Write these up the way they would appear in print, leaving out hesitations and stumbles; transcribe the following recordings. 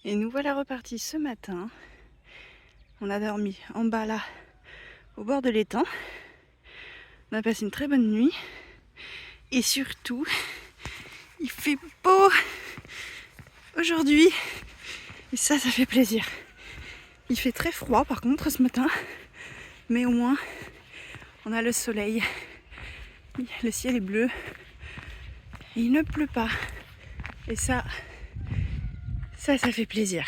Et nous voilà repartis ce matin. On a dormi en bas là, au bord de l'étang. On a passé une très bonne nuit. Et surtout, il fait beau aujourd'hui. Et ça fait plaisir. Il fait très froid par contre ce matin. Mais au moins, on a le soleil. Le ciel est bleu. Et il ne pleut pas. Et ça fait plaisir.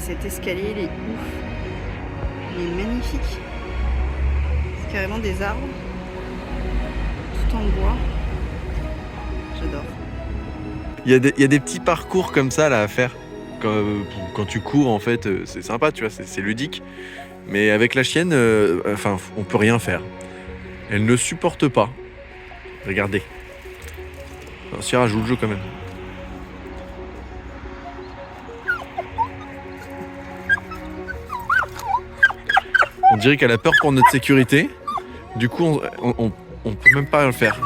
Cet escalier, il est ouf. Il est magnifique. C'est carrément des arbres. Tout en bois. J'adore. Il y a des petits parcours comme ça là à faire. Quand tu cours, en fait, c'est sympa, tu vois, c'est ludique. Mais avec la chienne, on peut rien faire. Elle ne supporte pas. Regardez. Alors, Sierra joue le jeu quand même. On dirait qu'elle a peur pour notre sécurité. Du coup, on peut même pas le faire.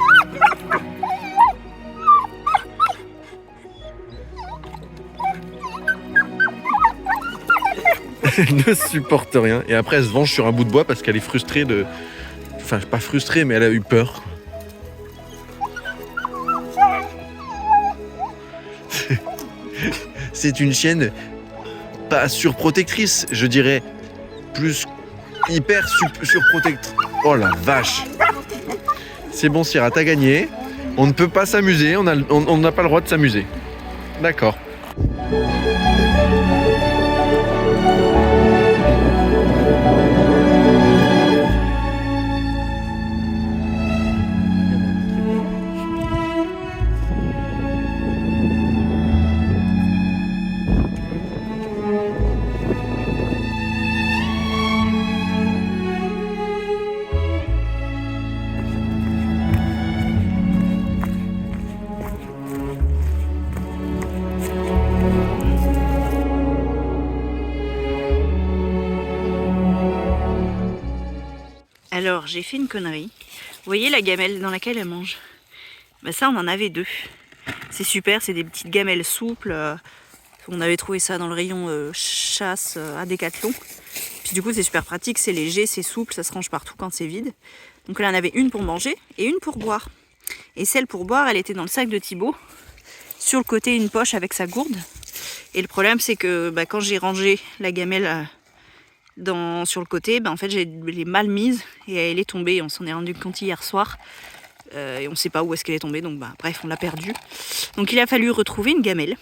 Elle ne supporte rien. Et après, elle se venge sur un bout de bois parce qu'elle est frustrée de... Enfin, pas frustrée, mais elle a eu peur. C'est une chienne pas surprotectrice, je dirais. Plus hyper surprotectrice. Oh la vache! C'est bon, Sierra, t'as gagné. On ne peut pas s'amuser, on n'a pas le droit de s'amuser. D'accord. Alors, j'ai fait une connerie. Vous voyez la gamelle dans laquelle elle mange? Bah ça, on en avait deux. C'est super, c'est des petites gamelles souples. On avait trouvé ça dans le rayon chasse à Decathlon. Puis du coup, c'est super pratique, c'est léger, c'est souple, ça se range partout quand c'est vide. Donc là, on avait une pour manger et une pour boire. Et celle pour boire, elle était dans le sac de Thibaut. Sur le côté, une poche avec sa gourde. Et le problème, c'est que quand j'ai rangé la gamelle sur le côté, en fait, je l'ai mal mise et elle est tombée. On s'en est rendu compte hier soir. Et on ne sait pas où est-ce qu'elle est tombée. Donc bref, on l'a perdue. Donc il a fallu retrouver une gamelle.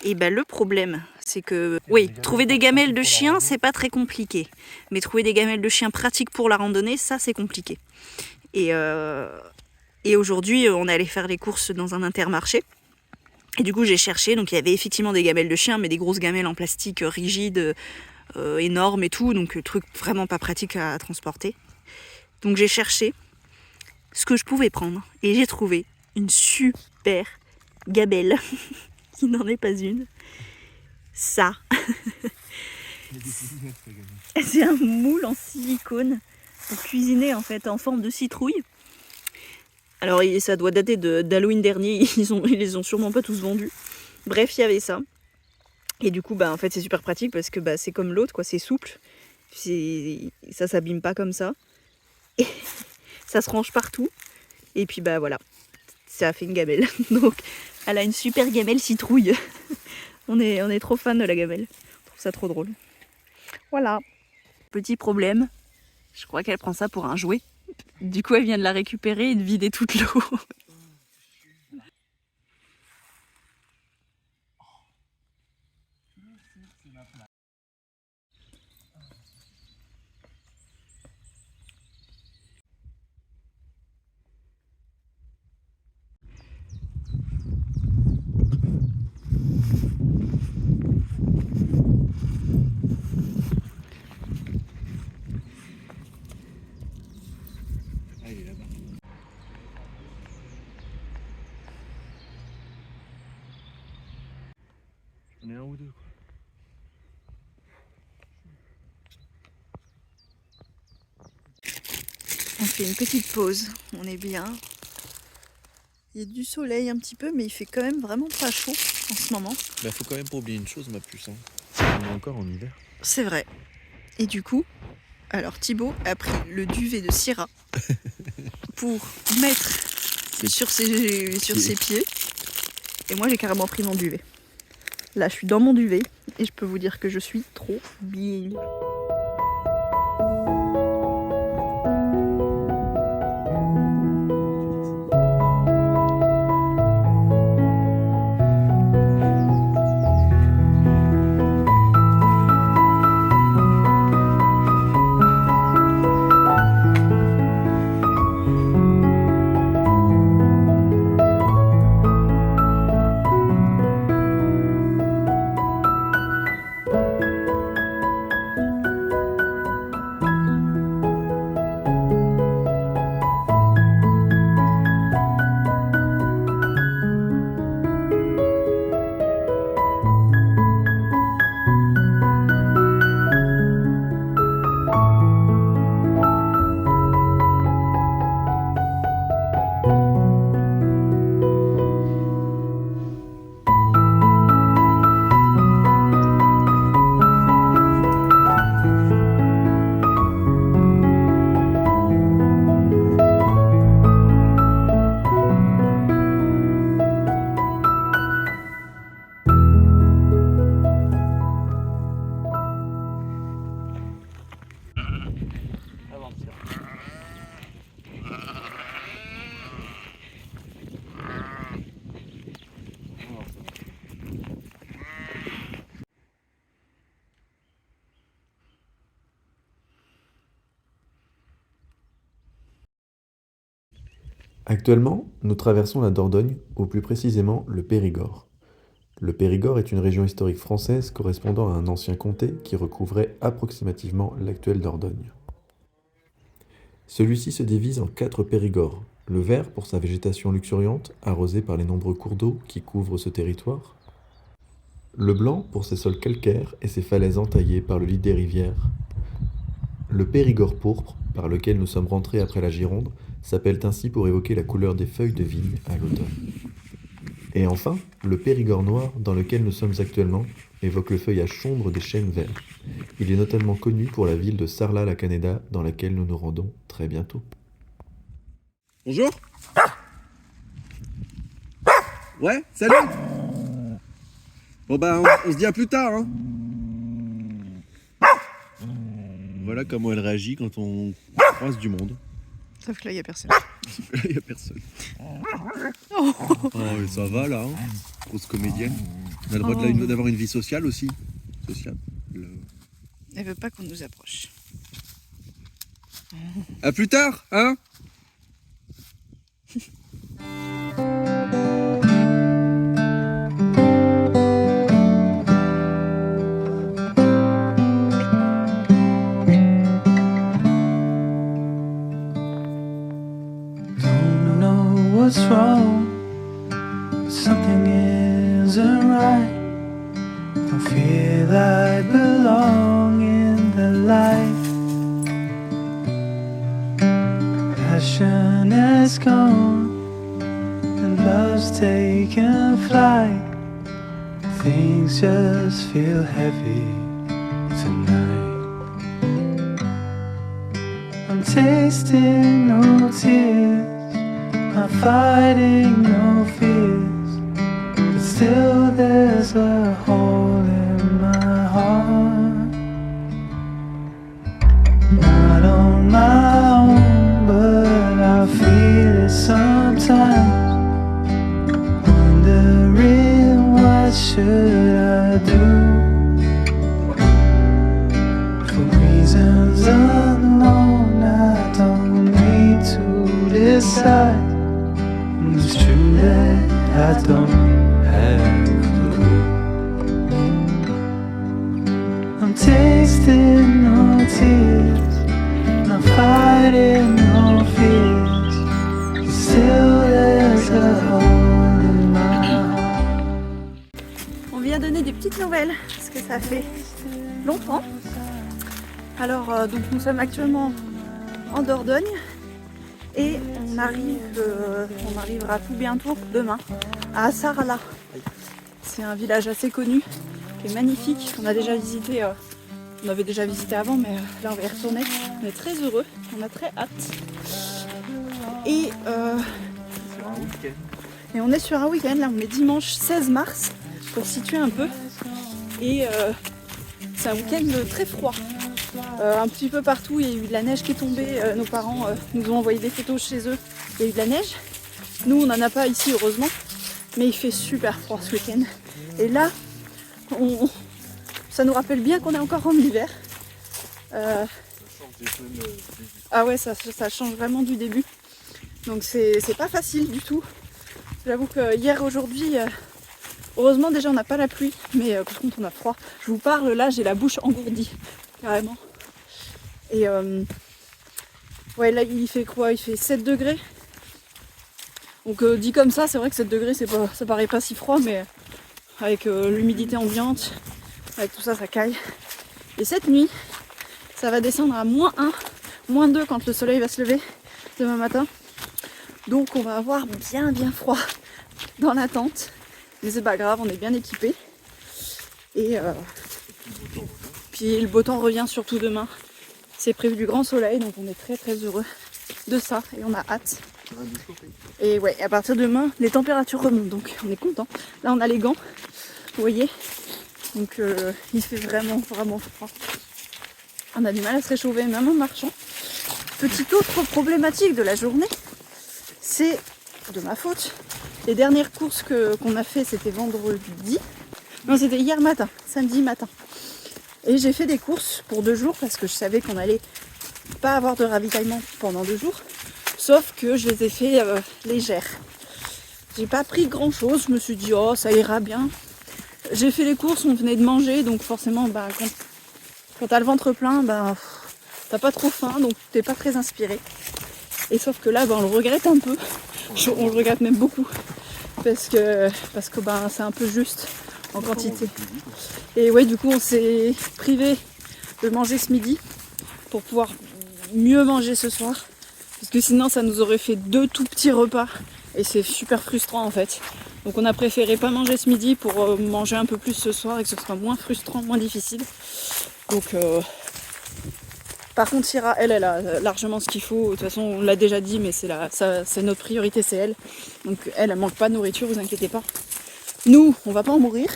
Et le problème, c'est que, oui, trouver des gamelles de chiens, c'est pas très compliqué. Mais trouver des gamelles de chiens pratiques pour la randonnée, ça, c'est compliqué. Et aujourd'hui, on est allé faire les courses dans un Intermarché. Et du coup, j'ai cherché. Donc il y avait effectivement des gamelles de chiens, mais des grosses gamelles en plastique rigides, énormes et tout. Donc truc vraiment pas pratique à transporter. Donc j'ai cherché ce que je pouvais prendre. Et j'ai trouvé une super gamelle. Qui n'en est pas une. Ça. C'est un moule en silicone pour cuisiner en fait en forme de citrouille. Alors ça doit dater d'Halloween dernier, ils les ont sûrement pas tous vendus. Bref, il y avait ça. Et du coup, en fait, c'est super pratique parce que c'est comme l'autre, quoi, c'est souple. Ça s'abîme pas comme ça. Et ça se range partout. Et puis voilà, ça a fait une gamelle. Donc, elle a une super gamelle citrouille. on est trop fan de la gamelle. On trouve ça trop drôle. Voilà. Petit problème, je crois qu'elle prend ça pour un jouet. Du coup, elle vient de la récupérer et de vider toute l'eau. Ah, il est là-bas. J'en ai un ou deux, quoi. On fait une petite pause, on est bien. Il y a du soleil un petit peu, mais il fait quand même vraiment pas chaud en ce moment. Faut quand même pas oublier une chose, ma puce. On est encore en hiver. C'est vrai. Et du coup, alors Thibaut a pris le duvet de Syrah pour mettre sur ses pieds. Et moi, j'ai carrément pris mon duvet. Là, je suis dans mon duvet et je peux vous dire que je suis trop bien. Actuellement, nous traversons la Dordogne, ou plus précisément le Périgord. Le Périgord est une région historique française correspondant à un ancien comté qui recouvrait approximativement l'actuelle Dordogne. Celui-ci se divise en 4 périgords. Le vert pour sa végétation luxuriante, arrosée par les nombreux cours d'eau qui couvrent ce territoire. Le blanc pour ses sols calcaires et ses falaises entaillées par le lit des rivières. Le Périgord pourpre, par lequel nous sommes rentrés après la Gironde, s'appelle ainsi pour évoquer la couleur des feuilles de vigne à l'automne. Et enfin, le Périgord noir, dans lequel nous sommes actuellement, évoque le feuillage sombre des chênes verts. Il est notamment connu pour la ville de Sarlat-la-Canéda, dans laquelle nous nous rendons très bientôt. Bonjour. Ouais, salut. Bon on se dit à plus tard, hein. Voilà comment elle réagit quand on croise du monde. Sauf que là, il n'y a personne. Il n'y a personne. Oh, ça va là, hein. Grosse comédienne. On a le droit d'avoir une vie sociale aussi. Sociable. Elle veut pas qu'on nous approche. À plus tard, hein. What's wrong? Something isn't right. Don't feel I belong in the light. Passion has gone. clouds taking flight. Things just feel heavy tonight. I'm tasting no tears, I'm fighting no fears, but still there's a hole in my heart. Not on my own, but I feel it sometimes. Wondering what should I do? For reasons unknown, I don't need to decide. It's true that I don't have a clue. I'm tasting no tears, I'm fighting no fears, still there's a hole in my heart. On vient donner des petites nouvelles parce que ça fait longtemps. Alors donc nous sommes actuellement en Dordogne et on arrivera tout bientôt demain à Sarlat. C'est un village assez connu qui est magnifique, qu'on a déjà visité. On avait déjà visité avant, mais là on va y retourner. On est très heureux, on a très hâte. Et on est sur un week-end, là on est dimanche 16 mars, pour situer un peu. Et c'est un week-end très froid. Un petit peu partout, il y a eu de la neige qui est tombée. Nos parents nous ont envoyé des photos chez eux, il y a eu de la neige. Nous on n'en a pas ici heureusement, mais il fait super froid ce week-end. Et là, ça nous rappelle bien qu'on est encore en hiver. Ah ouais, ça change vraiment du début. Donc c'est pas facile du tout. J'avoue que hier, aujourd'hui, heureusement déjà on n'a pas la pluie, mais par contre on a froid. Je vous parle là, j'ai la bouche engourdie, carrément. Et ouais, là il fait quoi? Il fait 7 degrés. Donc dit comme ça, c'est vrai que 7 degrés, ça paraît pas si froid, mais avec l'humidité ambiante, avec tout ça, ça caille. Et cette nuit, ça va descendre à -1, -2 quand le soleil va se lever demain matin. Donc on va avoir bien froid dans la tente. Mais c'est pas grave, on est bien équipés. Et puis le beau temps revient surtout demain. C'est prévu du grand soleil, donc on est très heureux de ça et on a hâte. Et ouais, à partir de demain, les températures remontent, donc on est content. Là on a les gants, vous voyez. Donc il fait vraiment froid. On a du mal à se réchauffer même en marchant. Petite autre problématique de la journée, c'est de ma faute. Les dernières courses qu'on a fait, c'était vendredi. Non, c'était hier matin, samedi matin. Et j'ai fait des courses pour 2 jours parce que je savais qu'on allait pas avoir de ravitaillement pendant 2 jours. Sauf que je les ai fait légères. J'ai pas pris grand chose, je me suis dit oh ça ira bien. J'ai fait les courses, on venait de manger, donc forcément quand t'as le ventre plein, t'as pas trop faim, donc t'es pas très inspiré. Et sauf que là on le regrette un peu, on le regrette même beaucoup, parce que c'est un peu juste en quantité. Et ouais, du coup on s'est privé de manger ce midi pour pouvoir mieux manger ce soir, parce que sinon ça nous aurait fait 2 tout petits repas et c'est super frustrant en fait. Donc on a préféré pas manger ce midi pour manger un peu plus ce soir et que ce soit moins frustrant, moins difficile. Donc par contre Syrah, elle a largement ce qu'il faut. De toute façon on l'a déjà dit, mais c'est notre priorité, c'est elle. Donc elle manque pas de nourriture, vous inquiétez pas. Nous, on va pas en mourir.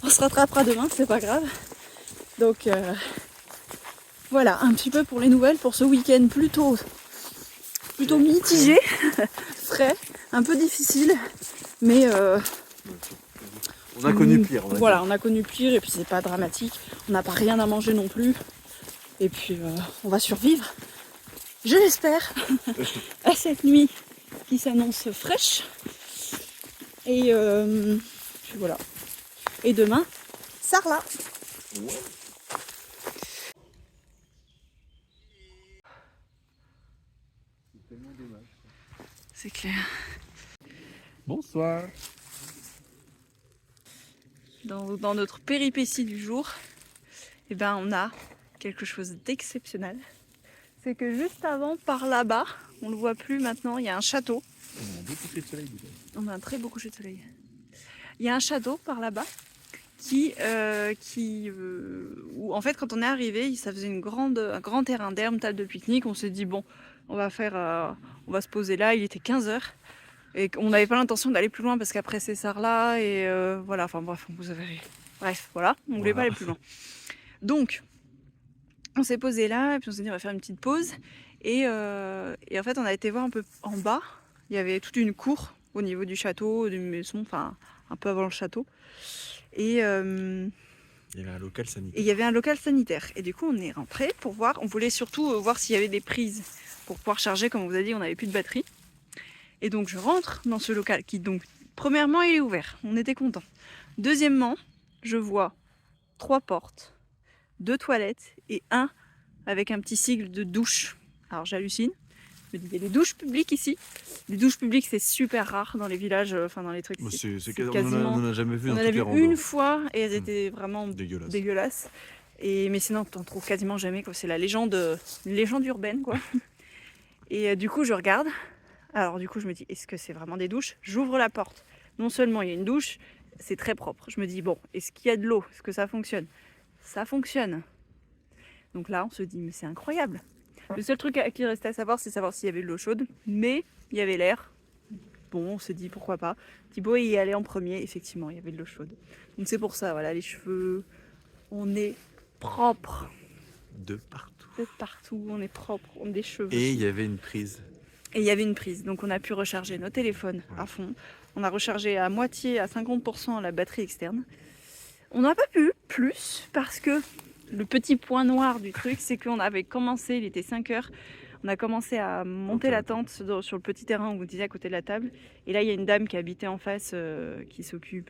On se rattrapera demain, c'est pas grave. Donc voilà, un petit peu pour les nouvelles pour ce week-end plutôt mitigé, frais, un peu difficile, mais on a connu pire. On a connu pire et puis c'est pas dramatique. On n'a pas rien à manger non plus. Et puis on va survivre, je l'espère, à cette nuit qui s'annonce fraîche. Et puis voilà. Et demain, Sarlat. Ouais. C'est clair. Bonsoir. Dans notre péripétie du jour, on a quelque chose d'exceptionnel. C'est que juste avant, par là-bas, on le voit plus maintenant, il y a un château. On a un beau coucher de soleil déjà. On a un très beau coucher de soleil. Il y a un château par là-bas où en fait quand on est arrivé, ça faisait un grand terrain d'herbe, table de pique-nique. On s'est dit bon, on va se poser là. Il était 15h et on n'avait pas l'intention d'aller plus loin parce qu'après c'est Sarlat et voilà. Enfin bref, voilà, on voulait pas aller plus loin. Donc on s'est posé là et puis on s'est dit on va faire une petite pause et en fait on a été voir un peu en bas. Il y avait toute une cour au niveau du château, d'une maison, enfin un peu avant le château. Et Il y avait un local sanitaire. il y avait un local sanitaire. Et du coup, on est rentré pour voir. On voulait surtout voir s'il y avait des prises pour pouvoir charger. Comme on vous a dit, on n'avait plus de batterie. Et donc, je rentre dans ce local qui, donc, premièrement, il est ouvert. On était contents. Deuxièmement, je vois 3 portes, 2 toilettes et un avec un petit sigle de douche. Alors, j'hallucine. Je me dis, il y a des douches publiques ici. Les douches publiques, c'est super rare dans les villages, enfin dans les trucs. Bon, C'est on en a jamais vu on en en a toutes vu les randos. une fois et elles étaient vraiment Dégueulasse. dégueulasses. Mais sinon, t'en trouves quasiment jamais, quoi. C'est la légende urbaine, quoi. Et du coup, je regarde. Alors du coup, je me dis, est-ce que c'est vraiment des douches? J'ouvre la porte. Non seulement il y a une douche, c'est très propre. Je me dis, bon, est-ce qu'il y a de l'eau? Est-ce que ça fonctionne? Ça fonctionne. Donc là, on se dit, mais c'est incroyable. Le seul truc qui restait à savoir, c'est savoir s'il y avait de l'eau chaude. Mais il y avait l'air. Bon, on s'est dit, pourquoi pas. Thibaut y est allé en premier. Effectivement, il y avait de l'eau chaude. Donc c'est pour ça, voilà, les cheveux, on est propre. De partout. De partout, on est propre, on a des cheveux. Et il y avait une prise. Et il y avait une prise, donc on a pu recharger nos téléphones à fond. On a rechargé à moitié, à 50% la batterie externe. On n'a pas pu plus parce que le petit point noir du truc, c'est qu'on avait commencé, il était 5h, on a commencé à monter la tente sur le petit terrain où vous disiez à côté de la table. Et là, il y a une dame qui habitait en face, qui s'occupe,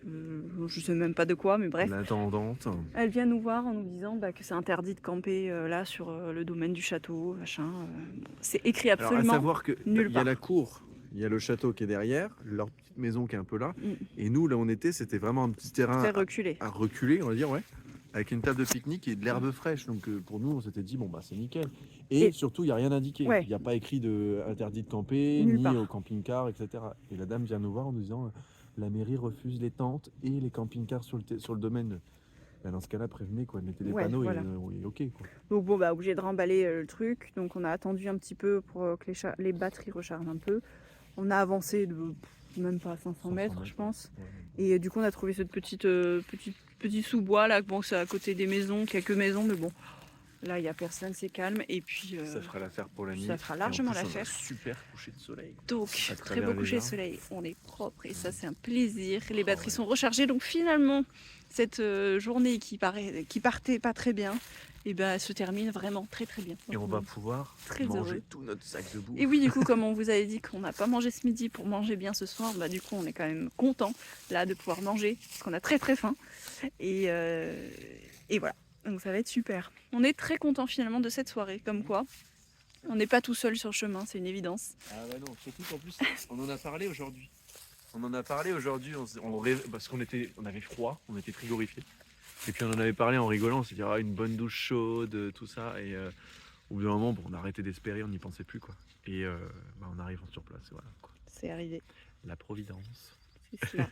je sais même pas de quoi, mais bref. L'intendante. Elle vient nous voir en nous disant que c'est interdit de camper là sur le domaine du château, machin. C'est écrit absolument. Alors à savoir que nulle il y a part. la cour, il y a le château qui est derrière, leur petite maison qui est un peu là. Mm. Et nous, là où on était, c'était vraiment un petit terrain Très reculé. à reculer, on va dire, ouais. Avec une table de pique-nique et de l'herbe fraîche. Donc pour nous, on s'était dit, bon, bah c'est nickel. Et surtout, il n'y a rien indiqué. Ouais. Il n'y a pas écrit de interdit de camper, Nulle ni part. au camping-car, etc. Et la dame vient nous voir en nous disant, la mairie refuse les tentes et les camping-cars sur le domaine. Ben, dans ce cas-là, prévenez, quoi. Mettez des panneaux voilà. et ok, quoi. Donc bon, obligé de remballer le truc. Donc on a attendu un petit peu pour que les batteries rechargent un peu. On a avancé de même pas 500 mètres, je pense. Ouais. Et du coup, on a trouvé cette petit sous-bois là. Bon, c'est à côté des maisons, quelques maisons, mais bon, là, il n'y a personne, c'est calme. Et puis, Ça fera l'affaire pour la nuit. ça fera largement Et en plus, l'affaire. on a un super coucher de soleil. Donc, À très travers beau les coucher de arbres. soleil. On est propre et ça, c'est un plaisir. Les batteries ouais. sont rechargées. Donc, finalement, cette journée qui partait pas très bien, et ben, elle se termine vraiment très très bien. Et on Donc, va pouvoir très manger heureux. tout notre sac de bouffe. Et oui, du coup, comme on vous avait dit qu'on n'a pas mangé ce midi pour manger bien ce soir, bah du coup, on est quand même content là de pouvoir manger parce qu'on a très très faim. Et voilà, donc ça va être super. On est très content finalement de cette soirée, comme quoi on n'est pas tout seul sur le chemin, c'est une évidence. Ah bah non, surtout qu'en plus, on en a parlé aujourd'hui. Parce qu'on avait froid, on était frigorifiés. Et puis on en avait parlé en rigolant, on s'est dit une bonne douche chaude, tout ça. Et au bout d'un moment, on a arrêté d'espérer, on n'y pensait plus, quoi. Et on arrive sur place, voilà, quoi. C'est arrivé, La providence. c'est cela.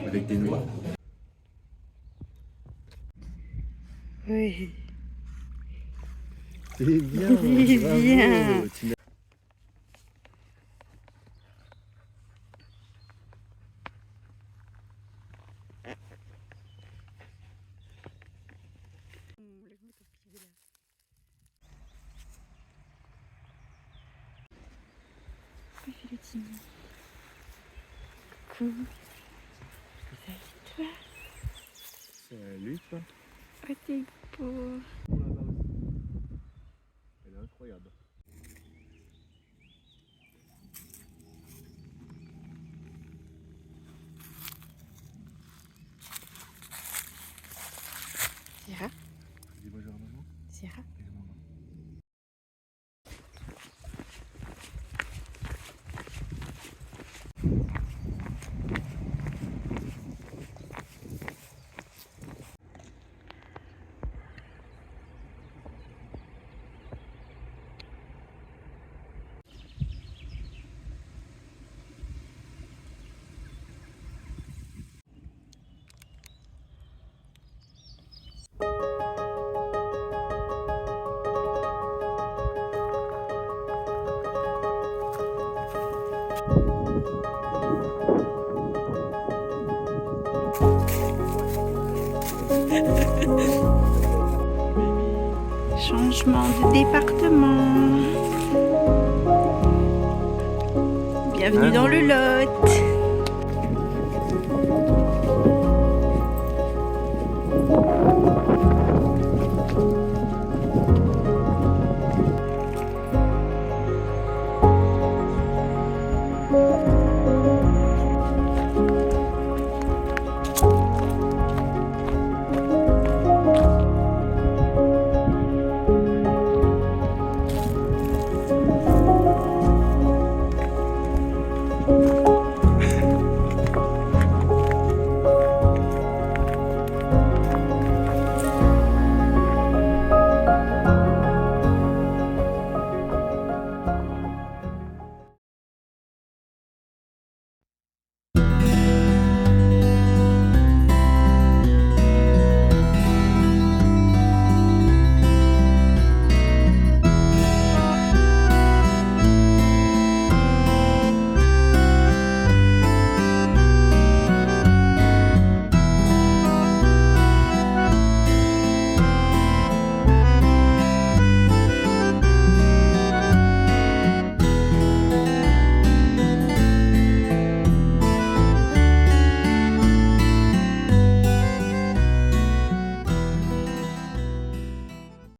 Avec des noix. Oui. C'est bien. C'est bravo. bien. Coucou. Salut Salut toi. toi. Oh t'es beau. Elle est incroyable. Sierra. Dis bonjour à maman. Sierra. Et à maman. Changement de département. Bienvenue dans le Lot.